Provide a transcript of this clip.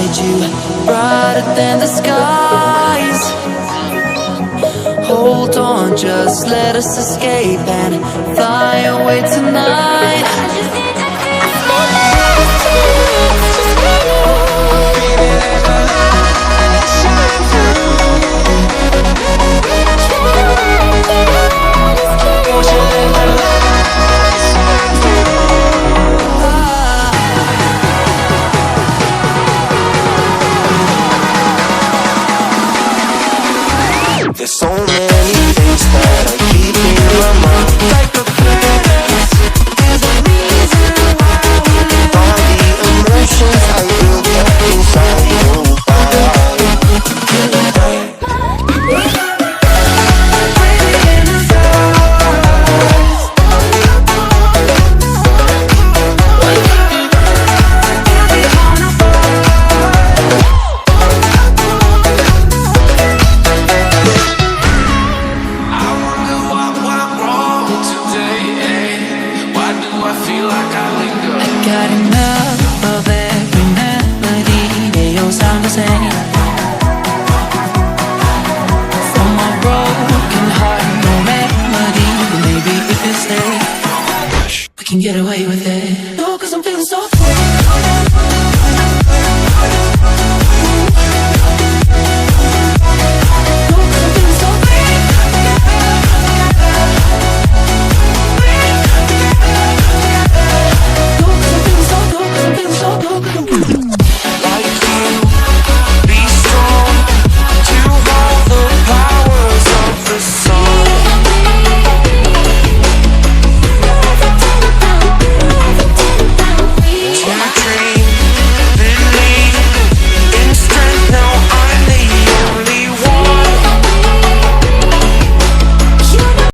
beside you, brighter than the skies. Hold on, just let us escape and fly away tonight. I just need to feel there's so many things that I keep in my mind. Like a furnace, there's a reason why we live. All the emotions I built up inside you. Got enough of every melody, they all sound the same. From my broken heart, no remedy. Maybe if you stay, we can get away with it.